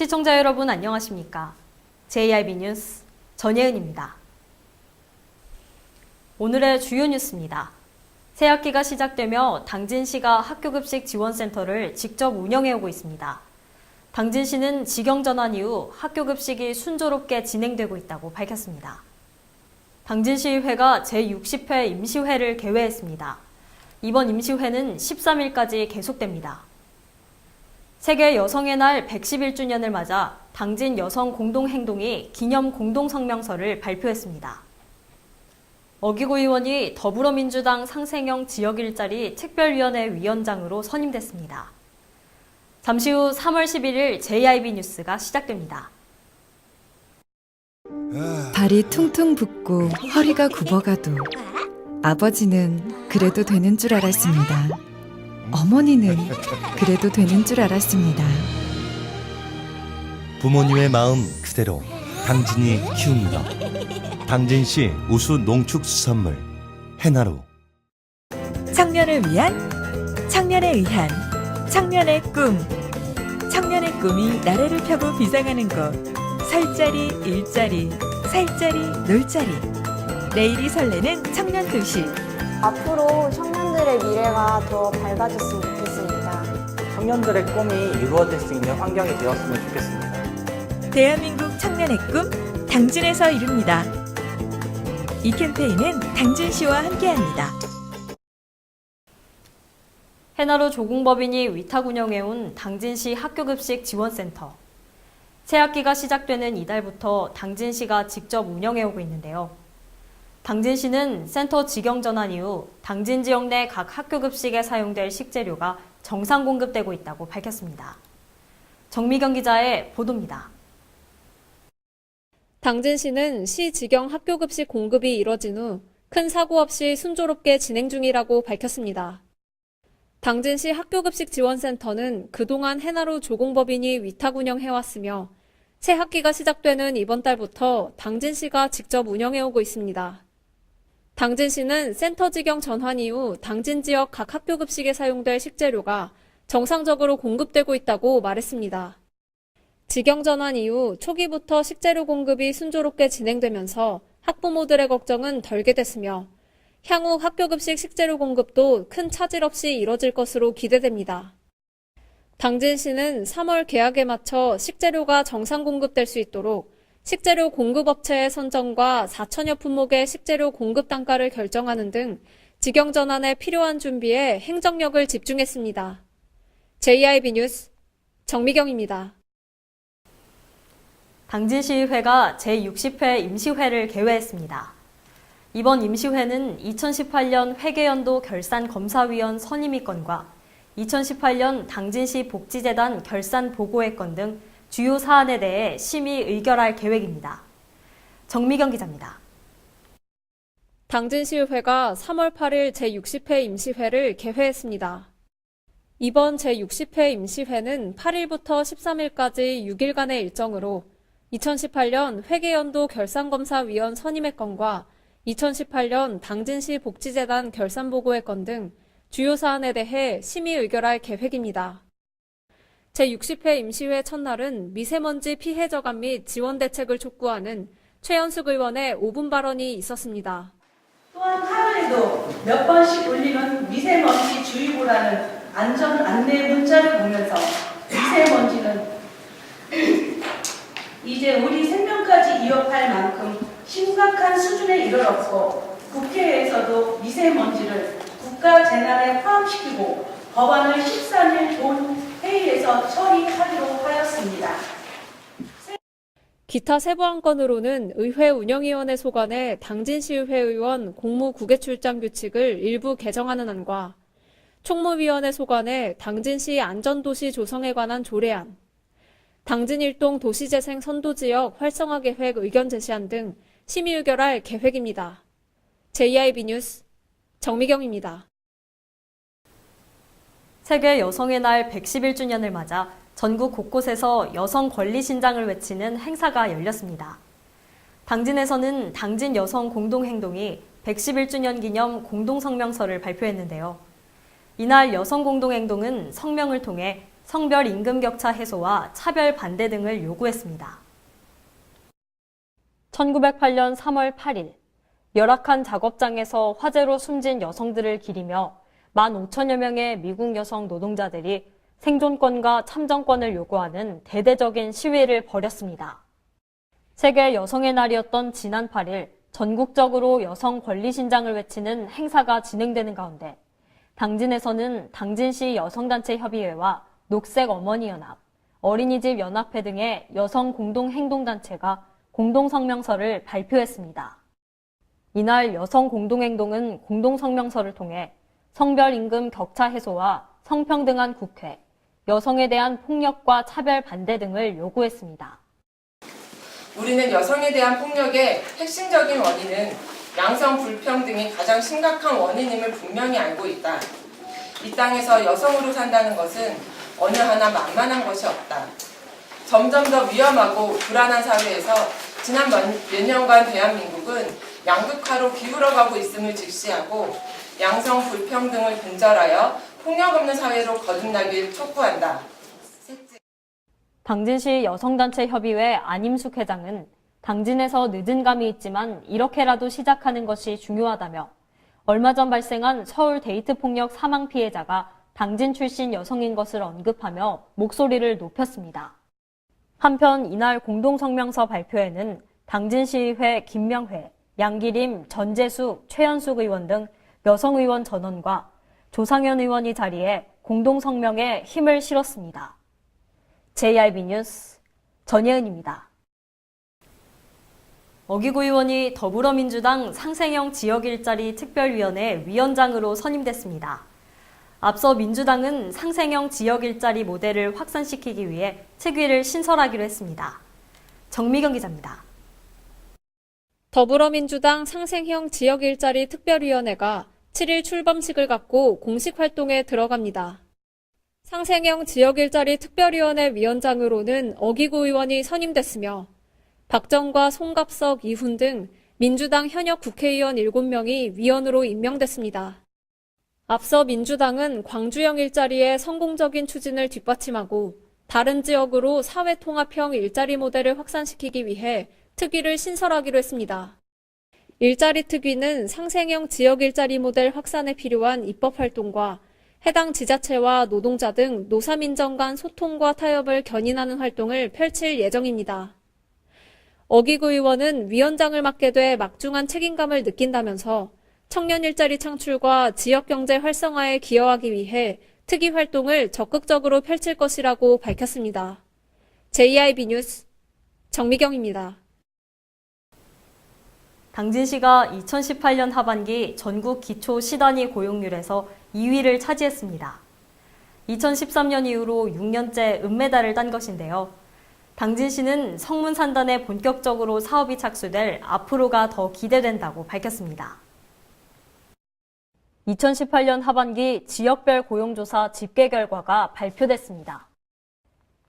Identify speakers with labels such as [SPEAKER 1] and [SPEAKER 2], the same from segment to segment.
[SPEAKER 1] 시청자 여러분 안녕하십니까? JIB 뉴스 전예은입니다. 오늘의 주요 뉴스입니다. 새학기가 시작되며 당진시가 학교급식 지원센터를 직접 운영해오고 있습니다. 당진시는 직영 전환 이후 학교급식이 순조롭게 진행되고 있다고 밝혔습니다. 당진시의회가 제60회 임시회를 개회했습니다. 이번 임시회는 13일까지 계속됩니다. 세계 여성의 날 111주년을 맞아 당진 여성 공동행동이 기념 공동성명서를 발표했습니다. 어기고 의원이 더불어민주당 상생형 지역일자리 특별위원회 위원장으로 선임됐습니다. 잠시 후 3월 11일 JIB 뉴스가 시작됩니다.
[SPEAKER 2] 발이 퉁퉁 붓고 허리가 굽어가도 아버지는 그래도 되는 줄 알았습니다. 어머니는 그래도 되는 줄 알았습니다.
[SPEAKER 3] 부모님의 마음 그대로 당진이 키웁니다. 당진시 우수 농축수산물 해나루.
[SPEAKER 4] 청년을 위한, 청년에 의한, 청년의 꿈. 청년의 꿈이 나래를 펴고 비상하는 곳. 설자리, 일자리, 살자리, 놀자리. 내일이 설레는 청년도시.
[SPEAKER 5] 앞으로 청년들의 미래가 더 밝아졌으면 좋겠습니다.
[SPEAKER 6] 청년들의 꿈이 이루어질 수 있는 환경이 되었으면 좋겠습니다.
[SPEAKER 4] 대한민국 청년의 꿈, 당진에서 이룹니다. 이 캠페인은 당진시와 함께합니다.
[SPEAKER 1] 해나루 조공법인이 위탁 운영해온 당진시 학교급식 지원센터. 새학기가 시작되는 이달부터 당진시가 직접 운영해오고 있는데요. 당진시는 센터 직영 전환 이후 당진 지역 내 각 학교급식에 사용될 식재료가 정상 공급되고 있다고 밝혔습니다. 정미경 기자의 보도입니다.
[SPEAKER 7] 당진시는 시 직영 학교급식 공급이 이뤄진 후 큰 사고 없이 순조롭게 진행 중이라고 밝혔습니다. 당진시 학교급식 지원센터는 그동안 해나루 조공법인이 위탁 운영해왔으며 새 학기가 시작되는 이번 달부터 당진시가 직접 운영해오고 있습니다. 당진시는 센터 직영 전환 이후 당진 지역 각 학교급식에 사용될 식재료가 정상적으로 공급되고 있다고 말했습니다. 직영 전환 이후 초기부터 식재료 공급이 순조롭게 진행되면서 학부모들의 걱정은 덜게 됐으며 향후 학교급식 식재료 공급도 큰 차질 없이 이뤄질 것으로 기대됩니다. 당진시는 3월 개학에 맞춰 식재료가 정상 공급될 수 있도록 식재료 공급업체의 선정과 4천여 품목의 식재료 공급 단가를 결정하는 등 직영 전환에 필요한 준비에 행정력을 집중했습니다. JIB 뉴스 정미경입니다.
[SPEAKER 1] 당진시의회가 제60회 임시회를 개회했습니다. 이번 임시회는 2018년 회계연도 결산검사위원 선임위건과 2018년 당진시 복지재단 결산보고회건 등 주요 사안에 대해 심의 의결할 계획입니다. 정미경 기자입니다.
[SPEAKER 7] 당진시의회가 3월 8일 제60회 임시회를 개회했습니다. 이번 제60회 임시회는 8일부터 13일까지 6일간의 일정으로 2018년 회계연도 결산검사위원 선임회건과 2018년 당진시 복지재단 결산보고회건 등 주요 사안에 대해 심의 의결할 계획입니다. 제60회 임시회 첫날은 미세먼지 피해 저감 및 지원 대책을 촉구하는 최연숙 의원의 5분 발언이 있었습니다.
[SPEAKER 8] 또한 하루에도 몇 번씩 울리는 미세먼지 주의보라는 안전 안내 문자를 보면서 미세먼지는 이제 우리 생명까지 위협할 만큼 심각한 수준에 이르렀고 국회에서도 미세먼지를 국가재난에 포함시키고 법안을 13일 본 회의에서 처리하기로 하였습니다.
[SPEAKER 7] 기타 세부 안건으로는 의회 운영위원회 소관의 당진시의회 의원 공무 국외 출장 규칙을 일부 개정하는 안과 총무위원회 소관의 당진시 안전도시 조성에 관한 조례안, 당진일동 도시재생 선도지역 활성화 계획 의견 제시안 등 심의 의결할 계획입니다. JIB 뉴스 정미경입니다.
[SPEAKER 1] 세계 여성의 날 111주년을 맞아 전국 곳곳에서 여성 권리 신장을 외치는 행사가 열렸습니다. 당진에서는 당진 여성 공동행동이 111주년 기념 공동성명서를 발표했는데요. 이날 여성 공동행동은 성명을 통해 성별 임금 격차 해소와 차별 반대 등을 요구했습니다. 1908년 3월 8일, 열악한 작업장에서 화재로 숨진 여성들을 기리며 15,000여 명의 미국 여성 노동자들이 생존권과 참정권을 요구하는 대대적인 시위를 벌였습니다. 세계 여성의 날이었던 지난 8일, 전국적으로 여성 권리 신장을 외치는 행사가 진행되는 가운데 당진에서는 당진시 여성단체 협의회와 녹색 어머니연합, 어린이집 연합회 등의 여성 공동행동단체가 공동성명서를 발표했습니다. 이날 여성 공동행동은 공동성명서를 통해 성별 임금 격차 해소와 성평등한 국회, 여성에 대한 폭력과 차별 반대 등을 요구했습니다.
[SPEAKER 9] 우리는 여성에 대한 폭력의 핵심적인 원인은 양성 불평등이 가장 심각한 원인임을 분명히 알고 있다. 이 땅에서 여성으로 산다는 것은 어느 하나 만만한 것이 없다. 점점 더 위험하고 불안한 사회에서 지난 몇 년간 대한민국은 양극화로 기울어가고 있음을 직시하고 양성 불평등을 근절하여 폭력 없는 사회로 거듭나길 촉구한다.
[SPEAKER 1] 당진시 여성단체 협의회 안임숙 회장은 당진에서 늦은 감이 있지만 이렇게라도 시작하는 것이 중요하다며 얼마 전 발생한 서울 데이트 폭력 사망 피해자가 당진 출신 여성인 것을 언급하며 목소리를 높였습니다. 한편 이날 공동성명서 발표에는 당진시의회 김명회, 양기림, 전재숙, 최현숙 의원 등 여성의원 전원과 조상현 의원이 자리해 공동성명에 힘을 실었습니다. JRB 뉴스 전예은입니다. 어기구 의원이 더불어민주당 상생형 지역일자리 특별위원회 위원장으로 선임됐습니다. 앞서 민주당은 상생형 지역일자리 모델을 확산시키기 위해 특위를 신설하기로 했습니다. 정미경 기자입니다.
[SPEAKER 7] 더불어민주당 상생형 지역일자리 특별위원회가 7일 출범식을 갖고 공식 활동에 들어갑니다. 상생형 지역일자리 특별위원회 위원장으로는 어기구 의원이 선임됐으며 박정과 송갑석, 이훈 등 민주당 현역 국회의원 7명이 위원으로 임명됐습니다. 앞서 민주당은 광주형 일자리의 성공적인 추진을 뒷받침하고 다른 지역으로 사회통합형 일자리 모델을 확산시키기 위해 특위를 신설하기로 했습니다. 일자리 특위는 상생형 지역 일자리 모델 확산에 필요한 입법 활동과 해당 지자체와 노동자 등 노사민정 간 소통과 타협을 견인하는 활동을 펼칠 예정입니다. 어기구 의원은 위원장을 맡게 돼 막중한 책임감을 느낀다면서 청년 일자리 창출과 지역경제 활성화에 기여하기 위해 특위 활동을 적극적으로 펼칠 것이라고 밝혔습니다. JIB 뉴스 정미경입니다.
[SPEAKER 1] 당진시가 2018년 하반기 전국 기초 시단위 고용률에서 2위를 차지했습니다. 2013년 이후로 6년째 은메달을 딴 것인데요. 당진시는 성문산단에 본격적으로 사업이 착수될 앞으로가 더 기대된다고 밝혔습니다. 2018년 하반기 지역별 고용조사 집계 결과가 발표됐습니다.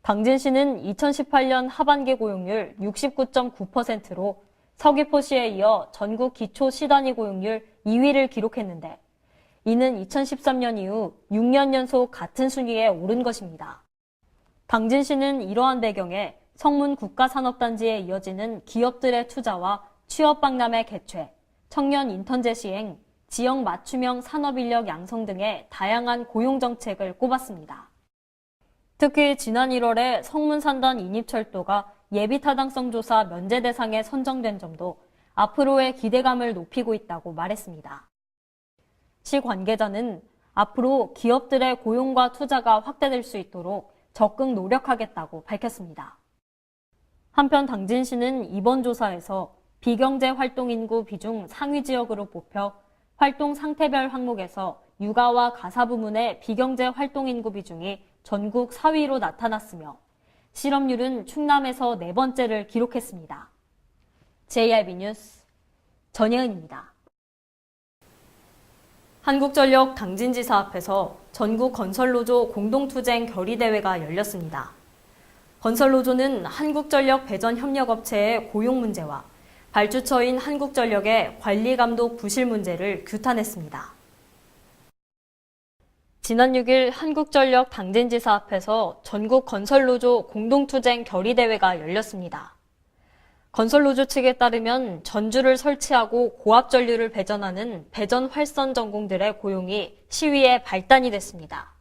[SPEAKER 1] 당진시는 2018년 하반기 고용률 69.9%로 서귀포시에 이어 전국 기초 시단위 고용률 2위를 기록했는데 이는 2013년 이후 6년 연속 같은 순위에 오른 것입니다. 당진시는 이러한 배경에 성문 국가산업단지에 이어지는 기업들의 투자와 취업박람회 개최, 청년 인턴제 시행, 지역 맞춤형 산업인력 양성 등의 다양한 고용정책을 꼽았습니다. 특히 지난 1월에 성문산단 인입철도가 예비타당성 조사 면제 대상에 선정된 점도 앞으로의 기대감을 높이고 있다고 말했습니다. 시 관계자는 앞으로 기업들의 고용과 투자가 확대될 수 있도록 적극 노력하겠다고 밝혔습니다. 한편 당진시는 이번 조사에서 비경제 활동 인구 비중 상위 지역으로 뽑혀 활동 상태별 항목에서 육아와 가사 부문의 비경제 활동 인구 비중이 전국 4위로 나타났으며 실업률은 충남에서 4번째를 기록했습니다. JRB 뉴스 전예은입니다. 한국전력 당진지사 앞에서 전국 건설노조 공동투쟁 결의대회가 열렸습니다. 건설노조는 한국전력 배전협력업체의 고용 문제와 발주처인 한국전력의 관리감독 부실 문제를 규탄했습니다. 지난 6일 한국전력 당진지사 앞에서 전국 건설노조 공동투쟁 결의대회가 열렸습니다. 건설노조 측에 따르면 전주를 설치하고 고압전류를 배전하는 배전 활선 전공들의 고용이 시위의 발단이 됐습니다.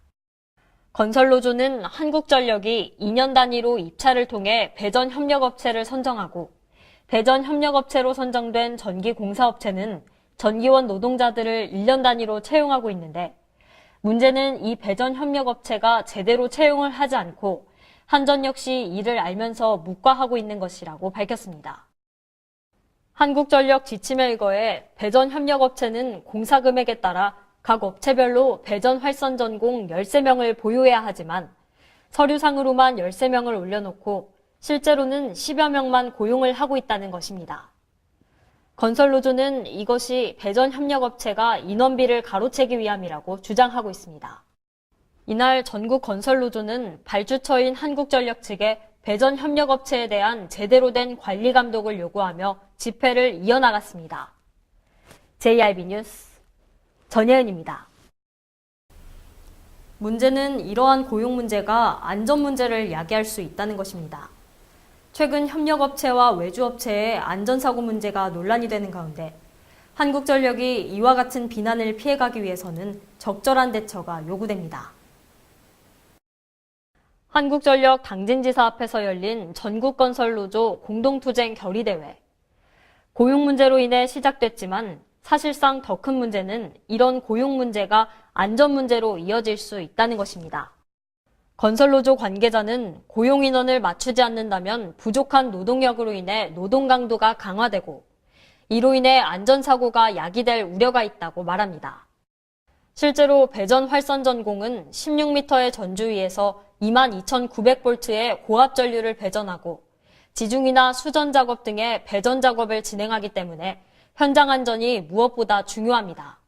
[SPEAKER 1] 건설노조는 한국전력이 2년 단위로 입찰을 통해 배전 협력업체를 선정하고 배전 협력업체로 선정된 전기공사업체는 전기원 노동자들을 1년 단위로 채용하고 있는데 문제는 이 배전 협력업체가 제대로 채용을 하지 않고 한전 역시 이를 알면서 묵과하고 있는 것이라고 밝혔습니다. 한국전력 지침에 의거해 배전 협력업체는 공사 금액에 따라 각 업체별로 배전 활선 전공 13명을 보유해야 하지만 서류상으로만 13명을 올려놓고 실제로는 10여 명만 고용을 하고 있다는 것입니다. 건설노조는 이것이 배전 협력업체가 인원비를 가로채기 위함이라고 주장하고 있습니다. 이날 전국 건설노조는 발주처인 한국전력 측에 배전 협력업체에 대한 제대로 된 관리 감독을 요구하며 집회를 이어나갔습니다. JRB 뉴스 전예은입니다. 문제는 이러한 고용 문제가 안전 문제를 야기할 수 있다는 것입니다. 최근 협력업체와 외주업체의 안전사고 문제가 논란이 되는 가운데 한국전력이 이와 같은 비난을 피해가기 위해서는 적절한 대처가 요구됩니다. 한국전력 당진지사 앞에서 열린 전국건설노조 공동투쟁 결의대회. 고용 문제로 인해 시작됐지만 사실상 더 큰 문제는 이런 고용 문제가 안전 문제로 이어질 수 있다는 것입니다. 건설노조 관계자는 고용 인원을 맞추지 않는다면 부족한 노동력으로 인해 노동 강도가 강화되고 이로 인해 안전사고가 야기될 우려가 있다고 말합니다. 실제로 배전 활선 전공은 16m의 전주 위에서 22,900V의 고압 전류를 배전하고 지중이나 수전 작업 등의 배전 작업을 진행하기 때문에 현장 안전이 무엇보다 중요합니다.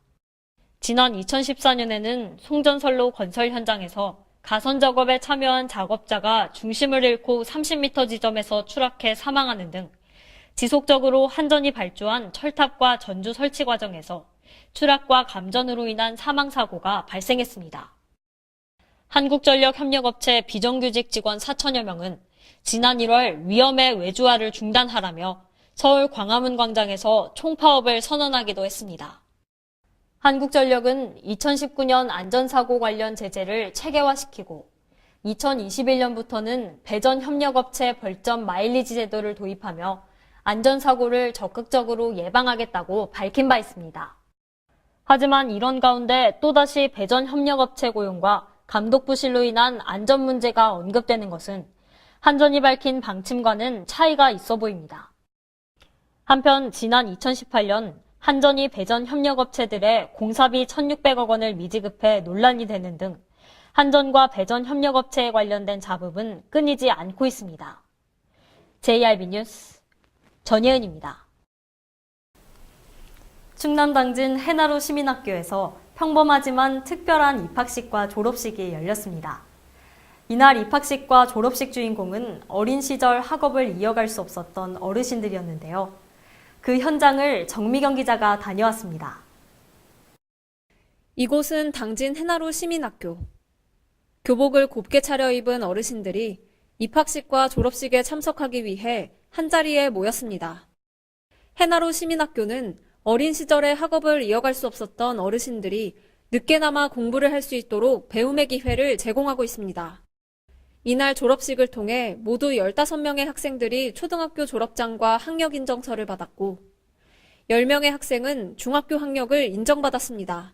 [SPEAKER 1] 지난 2014년에는 송전선로 건설 현장에서 가선 작업에 참여한 작업자가 중심을 잃고 30m 지점에서 추락해 사망하는 등 지속적으로 한전이 발주한 철탑과 전주 설치 과정에서 추락과 감전으로 인한 사망사고가 발생했습니다. 한국전력 협력업체 비정규직 직원 4천여 명은 지난 1월 위험의 외주화를 중단하라며 서울 광화문 광장에서 총파업을 선언하기도 했습니다. 한국전력은 2019년 안전사고 관련 제재를 체계화시키고 2021년부터는 배전협력업체 벌점 마일리지 제도를 도입하며 안전사고를 적극적으로 예방하겠다고 밝힌 바 있습니다. 하지만 이런 가운데 또다시 배전협력업체 고용과 감독 부실로 인한 안전 문제가 언급되는 것은 한전이 밝힌 방침과는 차이가 있어 보입니다. 한편 지난 2018년 한전이 배전 협력업체들의 공사비 1,600억 원을 미지급해 논란이 되는 등 한전과 배전 협력업체에 관련된 잡음은 끊이지 않고 있습니다. JRB 뉴스 전예은입니다. 충남 당진 해나루 시민학교에서 평범하지만 특별한 입학식과 졸업식이 열렸습니다. 이날 입학식과 졸업식 주인공은 어린 시절 학업을 이어갈 수 없었던 어르신들이었는데요. 그 현장을 정미경 기자가 다녀왔습니다.
[SPEAKER 7] 이곳은 당진 해나루 시민학교. 교복을 곱게 차려입은 어르신들이 입학식과 졸업식에 참석하기 위해 한자리에 모였습니다. 해나루 시민학교는 어린 시절에 학업을 이어갈 수 없었던 어르신들이 늦게나마 공부를 할 수 있도록 배움의 기회를 제공하고 있습니다. 이날 졸업식을 통해 모두 15명의 학생들이 초등학교 졸업장과 학력 인정서를 받았고 10명의 학생은 중학교 학력을 인정받았습니다.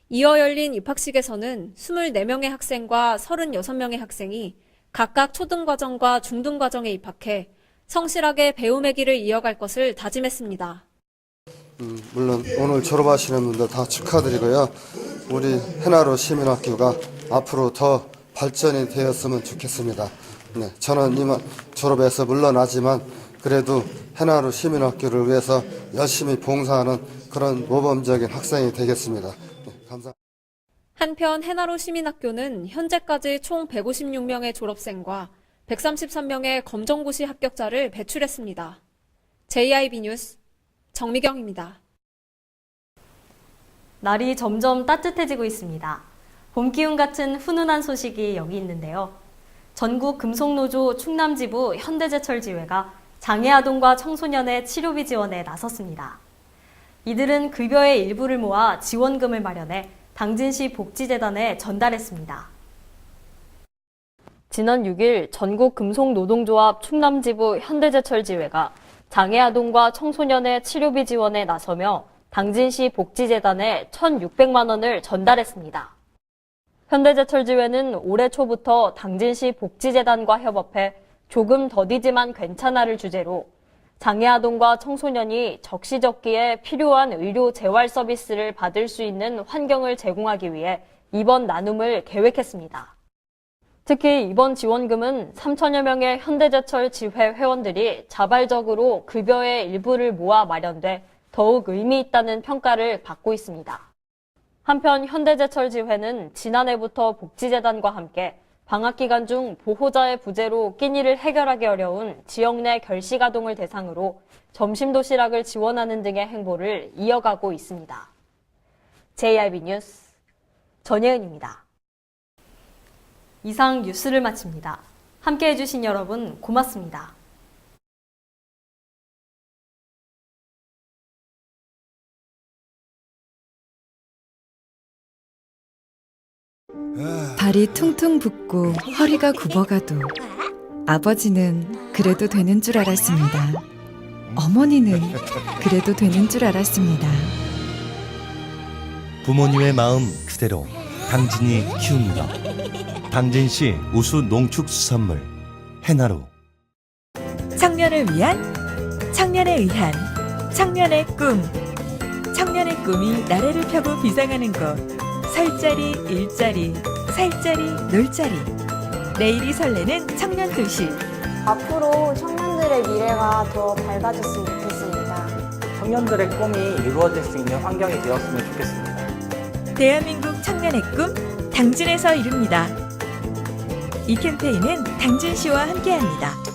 [SPEAKER 7] 이어 열린 입학식에서는 24명의 학생과 36명의 학생이 각각 초등과정과 중등과정에 입학해 성실하게 배움의 길을 이어갈 것을 다짐했습니다.
[SPEAKER 10] 물론 오늘 졸업하시는 분들 다 축하드리고요. 우리 해나루 시민학교가 앞으로 더 발전이 되었으면 좋겠습니다. 네, 저는 이만 졸업해서 물러나지만 그래도 해나루 시민학교를 위해서 열심히 봉사하는 그런 모범적인 학생이 되겠습니다. 네, 감사합니다.
[SPEAKER 7] 한편 해나루 시민학교는 현재까지 총 156명의 졸업생과 133명의 검정고시 합격자를 배출했습니다. JIB 뉴스 정미경입니다.
[SPEAKER 1] 날이 점점 따뜻해지고 있습니다. 봄 기운 같은 훈훈한 소식이 여기 있는데요. 전국 금속노조 충남지부 현대제철지회가 장애아동과 청소년의 치료비 지원에 나섰습니다. 이들은 급여의 일부를 모아 지원금을 마련해 당진시 복지재단에 전달했습니다. 지난 6일 전국 금속노동조합 충남지부 현대제철지회가 장애아동과 청소년의 치료비 지원에 나서며 당진시 복지재단에 1,600만 원을 전달했습니다. 현대제철지회는 올해 초부터 당진시 복지재단과 협업해 조금 더디지만 괜찮아를 주제로 장애아동과 청소년이 적시적기에 필요한 의료 재활 서비스를 받을 수 있는 환경을 제공하기 위해 이번 나눔을 계획했습니다. 특히 이번 지원금은 3천여 명의 현대제철 지회 회원들이 자발적으로 급여의 일부를 모아 마련돼 더욱 의미 있다는 평가를 받고 있습니다. 한편 현대제철 지회는 지난해부터 복지재단과 함께 방학 기간 중 보호자의 부재로 끼니를 해결하기 어려운 지역 내 결식아동을 대상으로 점심 도시락을 지원하는 등의 행보를 이어가고 있습니다. JRB 뉴스 전예은입니다. 이상 뉴스를 마칩니다. 함께해 주신 여러분 고맙습니다.
[SPEAKER 2] 발이 퉁퉁 붓고 허리가 굽어가도 아버지는 그래도 되는 줄 알았습니다. 어머니는 그래도 되는 줄 알았습니다.
[SPEAKER 3] 부모님의 마음 그대로 당진이 키웁니다. 당진시 우수 농축수산물 해나루.
[SPEAKER 4] 청년을 위한, 청년에 의한, 청년의 꿈. 청년의 꿈이 나래를 펴고 비상하는 곳. 설자리, 일자리, 살자리, 놀자리. 내일이 설레는 청년 도시.
[SPEAKER 5] 앞으로 청년들의 미래가 더 밝아졌으면 좋겠습니다.
[SPEAKER 6] 청년들의 꿈이 이루어질 수 있는 환경이 되었으면 좋겠습니다.
[SPEAKER 4] 대한민국 청년의 꿈, 당진에서 이룹니다. 이 캠페인은 당진시와 함께합니다.